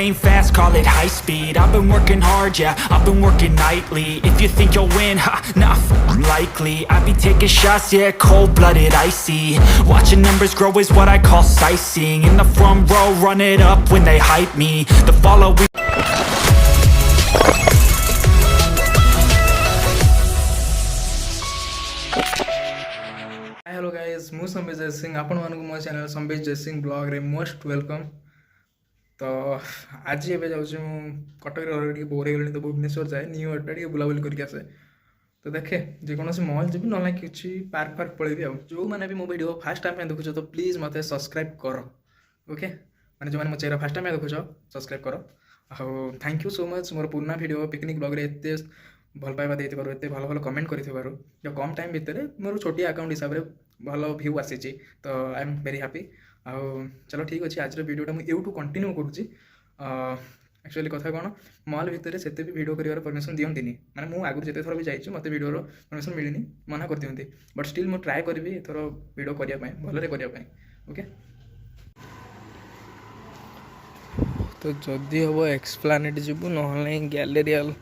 lane fast, call it high speed. I've been working hard, yeah, I've been working nightly. If you think you'll win, ha, not likely. I be taking shots, yeah, cold-blooded, icy. Watching numbers grow is what I call sightseeing. In the front row, run it up when they hype me. The following hello guys मु संबेश जय सिंह आपण मानक मो channel संबेश जय Singh blog रे most welcome. तो आज एबे जाउछु मु कटक रे ऑलरेडी बोर हेगलनी तो भुवनेश्वर जाए न्यू इयर टे बुलाबुली करके आसे। तो देखे जे कोनोसी मॉल जेबी न लाइक किछि पार्क पार्क पळेबी आ जो माने भी मो वीडियो फर्स्ट टाइम पे देखुछ तो प्लीज मते सब्सक्राइब करो। ओके माने जो माने मो चेहरा फर्स्ट टाइम पे देखुछ सब्सक्राइब करो। आ thank you so much more पुराना वीडियो पिकनिक ब्लॉग रे एते भल पाइबा देते एत भल भल कमेंट कर कम टाइम भितर मोर छोटी अकाउंट हिसाब से भल व्यू आसी। तो आई एम वेरी हैप्पी। चलो ठीक अच्छे आज वीडियोटा मुझे यूट्यूब कंटिन्यू करुँची। एक्चुअली कथा कौन मॉल भितर से भी वीडियो कर परमिशन दिखती मैंने मुझे आगुरी जिते थर भी जाइए मत वीडियो परमिशन मिलनी मना कर दिखती बट स्टिल मुझे ट्राए करी एथर वीडियो करने भलरे करने। ओके तो जदि हम एक्सप्लानेड जीवु ना गैलेरियल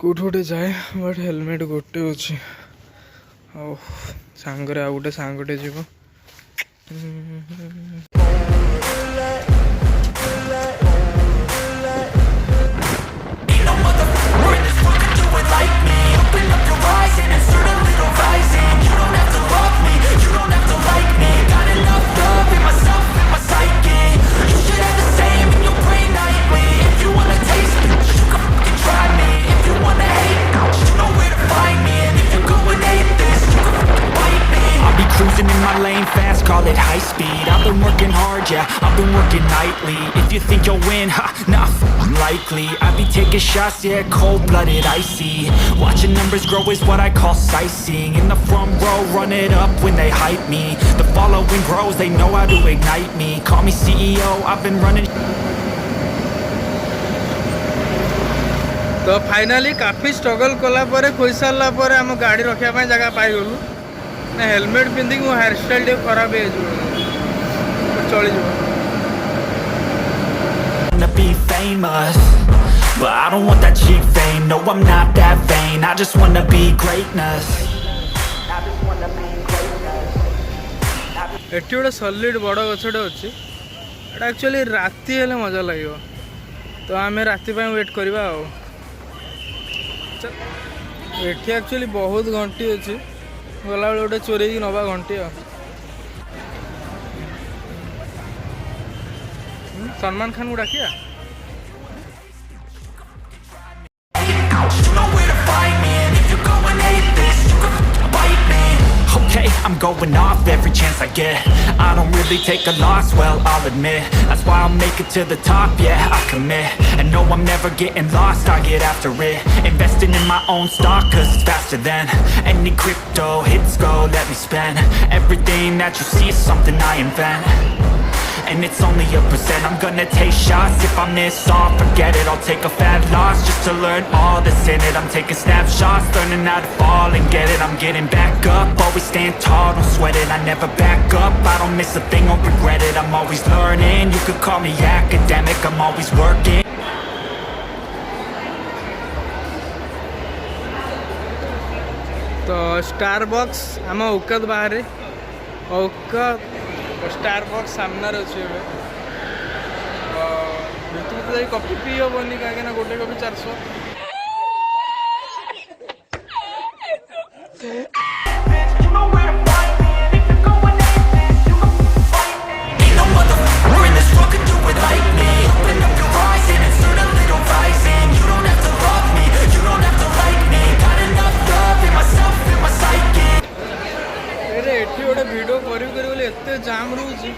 कौट गोटे जाए बट हेलमेट गोटे अच्छे सांगरे आ गोटे सांगटे जीव। Cruising in my lane fast, call it high speed. I've been working hard, yeah, I've been working nightly. If you think you'll win, ha, not likely. I be taking shots, yeah, cold-blooded, icy. Watching numbers grow is what I call sightseeing. In the front row, run it up when they hype me. The following grows, they know how to ignite me. Call me CEO, I've been running. तो finally काफी struggle कला परे खोई सारा पर आम गाड़ी रखा जगह पाईगलु ना हेलमेट पिंधिक मो हेयर स्टाइल टे खराब हो चली Be famous, but I don't want that cheap fame. No, I'm not that vain. I just wanna be greatness. Eighty गोटे सॉलिड बड़ गछटे अच्छी एटा एक्चुअली राति हेले मजा लगे तो आम राति वेट करवा। एटी एक्चुअली बहुत घंटी अच्छी गला बेले गोटे चोरी नवा घंटी सलमान खान को डाकिया। Okay, I'm going off every chance I get. I don't really take a loss, well, I'll admit. That's why I'll make it to the top, yeah, I commit. And no, I'm never getting lost, I get after it. Investing in my own stock, cause it's faster than any crypto hits go, let me spend. Everything that you see is something I invent. And it's only a percent. I'm gonna take shots. If I miss all, forget it. I'll take a fat loss just to learn all that's in it. I'm taking snapshots, learning how to fall and get it. I'm getting back up, always stand tall, don't sweat it. I never back up, I don't miss a thing, don't regret it. I'm always learning, you could call me academic. I'm always working. तो Starbucks आम औकात बाहर औकात Starbucks सामने अच्छे भर तो coffee P हेनी कहीं गोटे कॉफी 400। एटी गोटे वीडियो करी एते जाम रोचे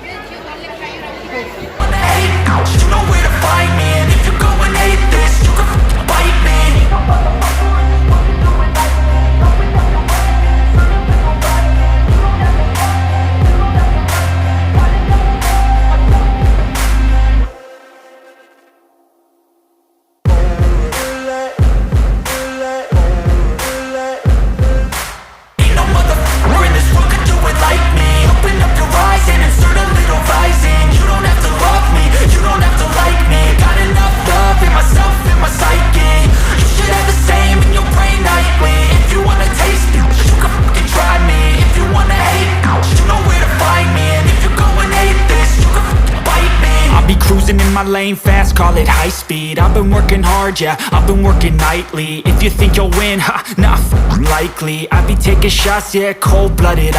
playing fast, call it high speed. I've been working hard, yeah, I've been working nightly. If you think you'll win, ha, not likely. I be taking shots, yeah, cold-blooded.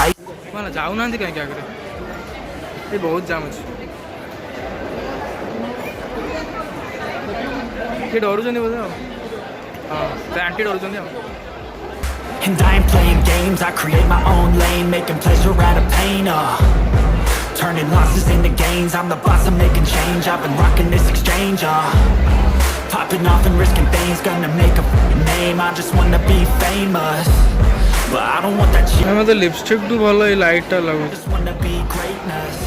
ମାନେ ଯାଉନାହାନ୍ତି କାହିଁକି ଆଗରେ ଏ ବହୁତ jam ଅଛି କିଏ ଡରୁଛନ୍ତି ବୋଧେ ଆଉ ହଁ ସେ ଆଣ୍ଟି ଡରୁଛନ୍ତି ଆଉ And I ain't playing games, I create my own lane, making pleasure out of pain, turning losses into gains, I'm the boss, I'm making change, I've been rocking this exchange, popping off and risking things, gonna make a name, I just wanna be famous, but I don't want that shit, ମୋତେ lipstick two ଭଲ ଏଇ ଲାଇଟ୍ଟା I ଲାଗୁଛି just wanna be greatness.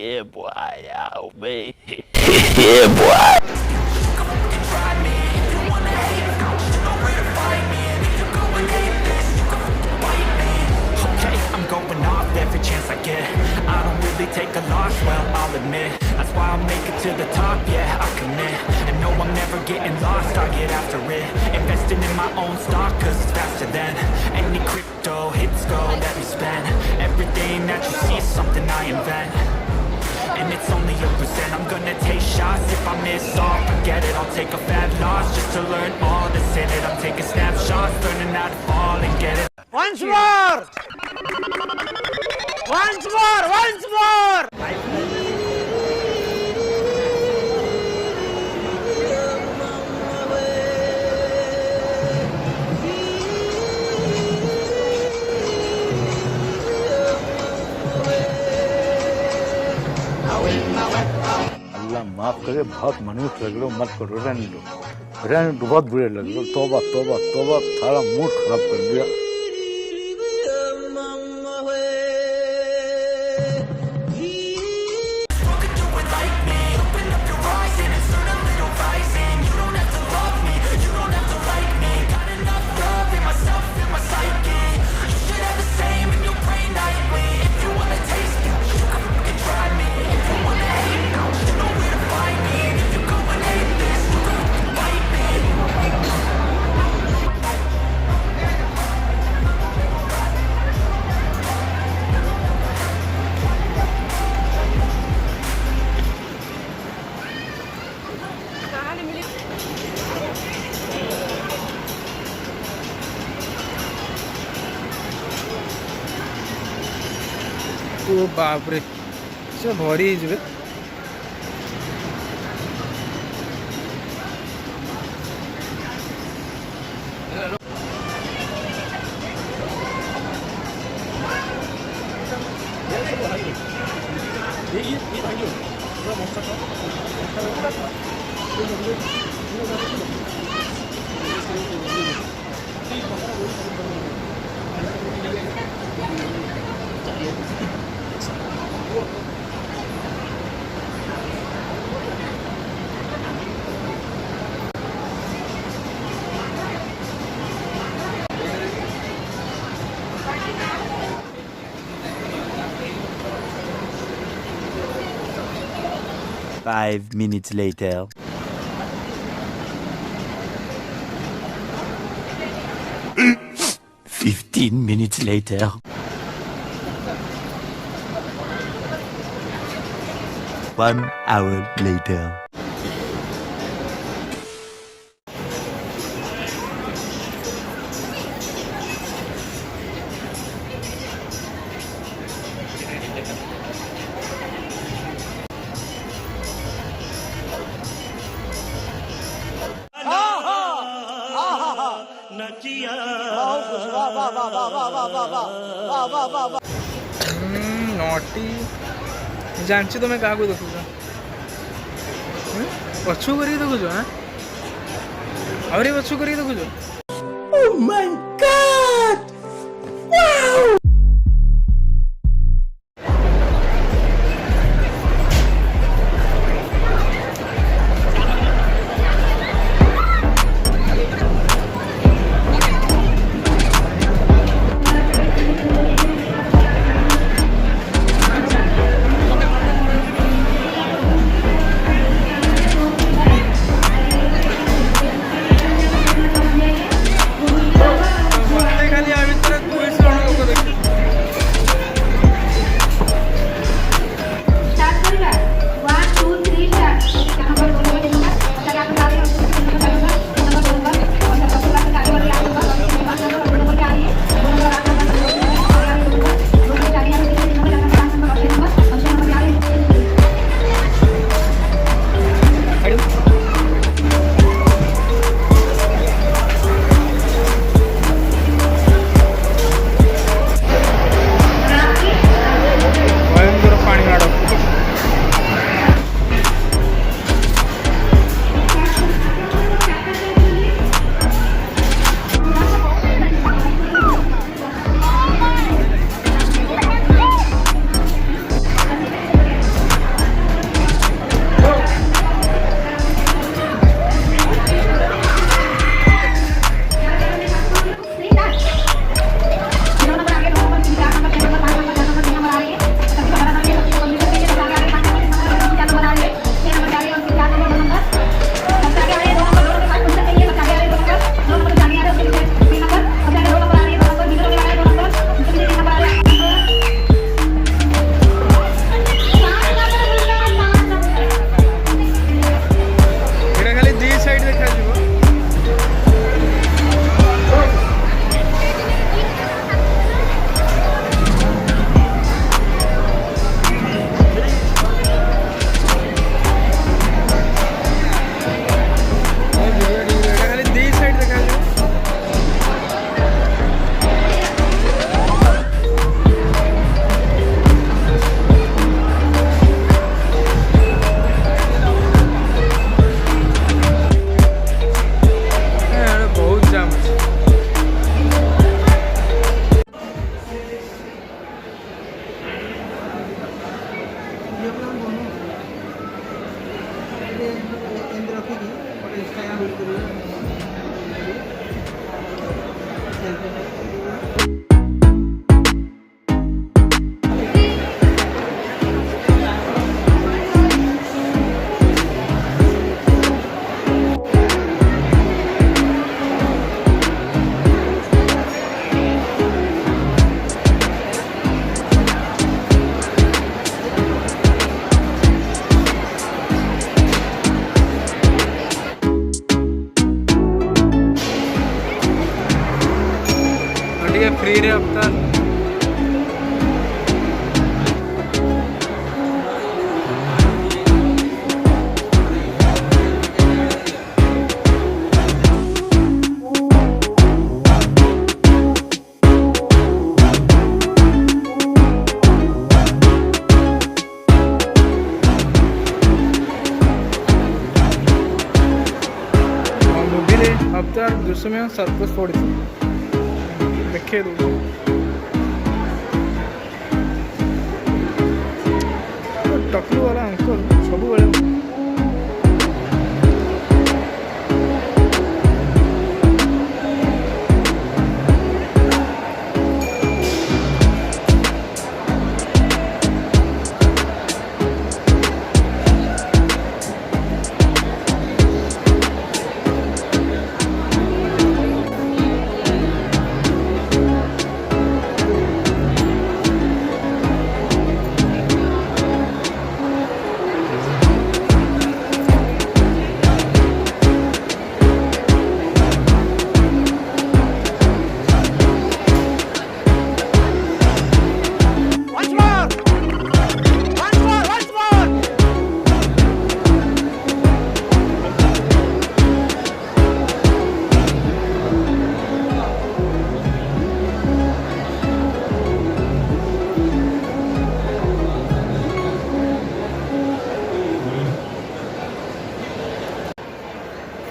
Yeah, boy, oh, man. Yeah, boy. Okay, I'm going off every chance I get. I don't really take a loss, well, I'll admit. That's why I'll make it to the top, yeah, I commit. And no, I'm never getting lost, I get after it. Investing in my own stock, cause it's faster than any crypto hits go, let me spend. Everything that you see is something I invent. And it's only a percent, I'm gonna take shots. If I miss all, forget it, I'll take a fat loss just to learn all that's in it. I'm taking snapshots, learning how to fall and get it. Once more! Once more! Once more! अल्लाह माफ करे, बहुत मनुष्य लग लो, मत करो, रहने दो, बहुत बुरे लग लो, तौबा तौबा तौबा, सारा मूड खराब कर दिया। ଓ ବାପରେ ସେ ଭରି ହେଇଯିବେ Five minutes later. Fifteen minutes later. One hour later. Naughty जानची तुम क्या देखुच पछु कर देखुच हाँ आहरी पछु कर देखुच धीरे अवतार अवतार दृश्य में सर्कस पड़ी देखे टकलू वाला अंकल सब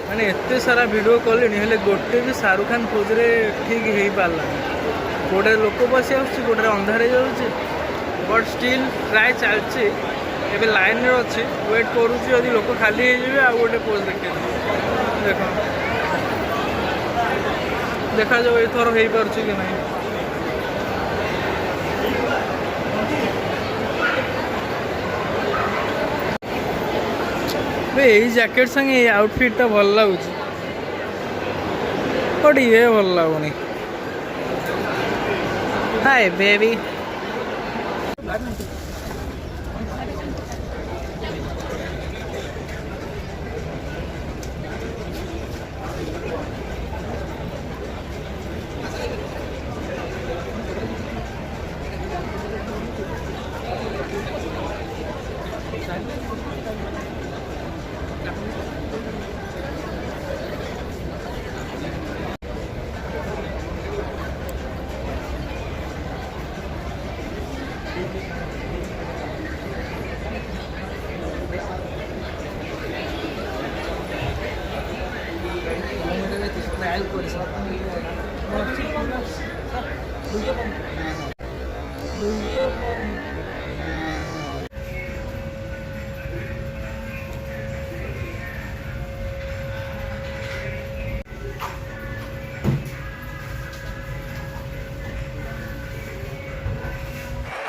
मैंने एत सारा वीडियो कले गोटे भी शाहरुख खान खोज ठीक हो पारा गोटे लोक बस गोटे अंधार जाऊँगी बट स्टिल ट्राए चलती एवं लाइन रे अच्छी वेट करुँच यदि लोक खाली हो आ गोटे पोज देखे देख देखा जाओ एथर हो पार्छ कि नहीं यही जैकेट संगे ये आउटफिट टा भल लगुच बट ये भल लगुनि हाय बेबी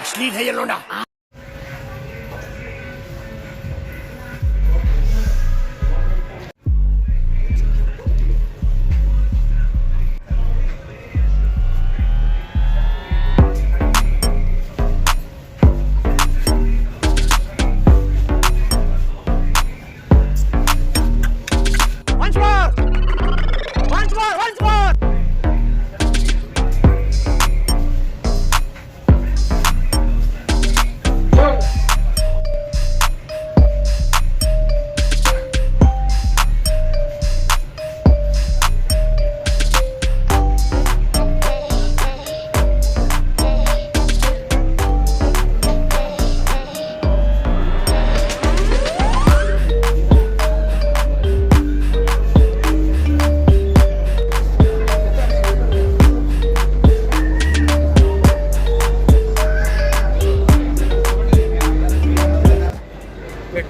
अश्लील है ये लोना।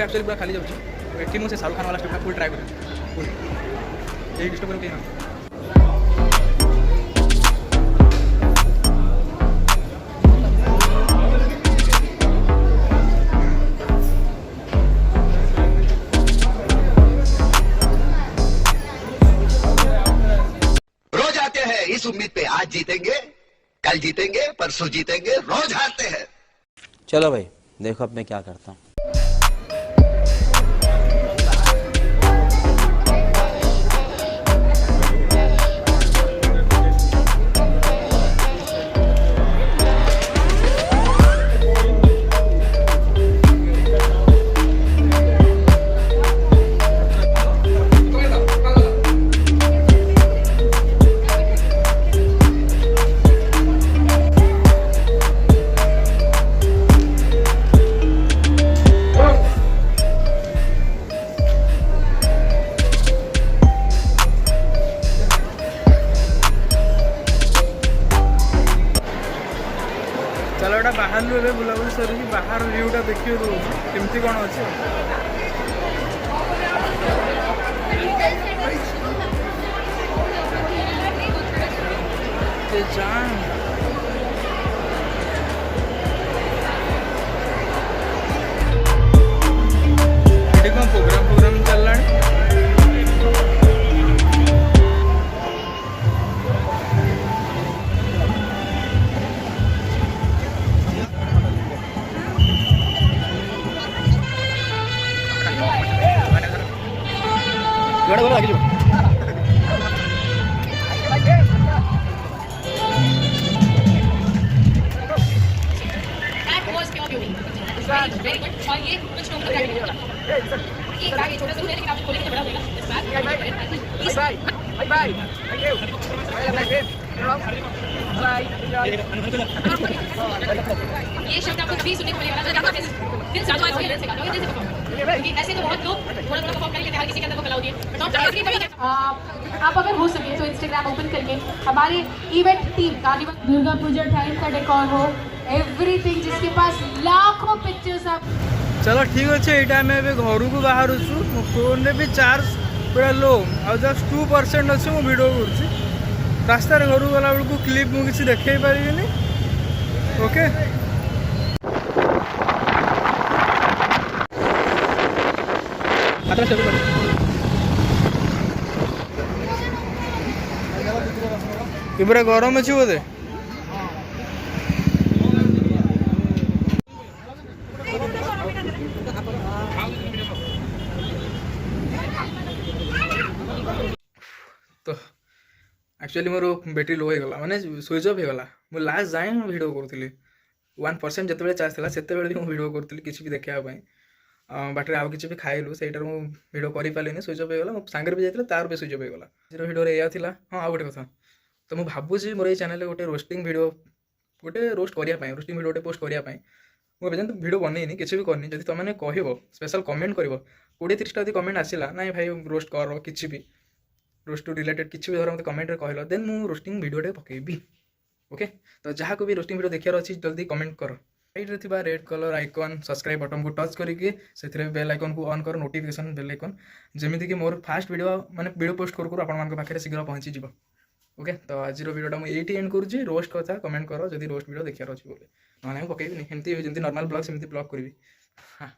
एक्चुअली पूरा खाली जाऊँगी मुझे शाहरुख खान वाला स्टेप फुल ट्राए कर फुल यही डिस्टर्ब करें ना रोज आते हैं इस उम्मीद पे आज जीतेंगे कल जीतेंगे परसों जीतेंगे रोज हारते हैं। चलो भाई देखो अब मैं क्या करता हूँ। सरी बाहर व्यूटा देखिए दूसरी केमती कौन अच्छे जान ये कौन प्रोग्राम चल रहा है That was pure beauty. Very good. और ये कुछ लोगों का कैबिनेट होगा। ये बैग ये छोटा सा है लेकिन आप खोलेंगे तो बड़ा होगा। इस बैग बाय बाय थैंक यू ये शब्द आपको भी सुनने को मिलेगा ना जब आप दिल से आवाज से गाओगे दिल से परफॉर्म क्योंकि ऐसे तो बहुत लोग थोड़ा थोड़ा परफॉर्म करेंगे हर किसी के अंदर वो कला होती है बट नॉट एवरी कभी आप अगर हो सके तो इंस्टाग्राम ओपन करके हमारे event team carnival Durga Puja time का डेकोर हो एवरीथिंग जिसके पास लाखों पिक्चर्स आप चलो ठीक अच्छे ये टाइम में घर को बाहर मो फोन रे भी चार्ज पूरा लो आ जस्ट 2% अच्छे मु वीडियो कर रास्तार घर गला बेलू क्लिप मुझे देखे पारि ओके पूरा गरम अच्छी बोधे तो एक्चुअली मोर बैटेरी लो होगा माने स्विच अफ होगा मुझे लास्ट जाए भिड करूँ 1% जिते चार्ज था से भिड करूँ किसी भी देखापी बाटर आउ कि भी खाइलु से भिड कर पारे स्विच अफ होगा मो सांगे भी जाता तार भी स्विच अफ होगा भिडियो या हाँ आउ गोटे कथा तो मुझे भावुँ मोर ये चैनल गोटे रोस्टिंग भिड गोटे रोस्ट करने रोस्टिंग भिडियो पोस्ट करने मुझे भिडियो बनईनी किसी भी करनी जब तुमने कह स्पेशल कमेंट कर 20-30टा यदि कमेंट आसला ना भाई रोस्ट कर किसी भी रोस्ट टू रिलेटेड किसी भी धर मतलब कमेंट कहल देन मु रोस्टिंग भिडियोटे पकेबी ओके तो जहाँ को भी रोस्टिंग भिडियो देखार अच्छी जल्दी कमेंट कर साइड रे थिबा red colour icon subscribe button को टच करके से बेल आइकन को ऑन कर नोटिफिकेशन बेल आइकन जमीती कि मोर फास्ट वीडियो माने वीडियो पोस्ट करू आपण पाखे शीघ्र पहुँची जीव ओके तो आज वीडियोटा मुझे एंड करुँची रोस्ट कथा कमेंट कर जब रोस्ट वीडियो देखार अच्छी बोले ना पकेबी एमती जमी नॉर्मल ब्लॉग सेमती ब्लॉग करी हाँ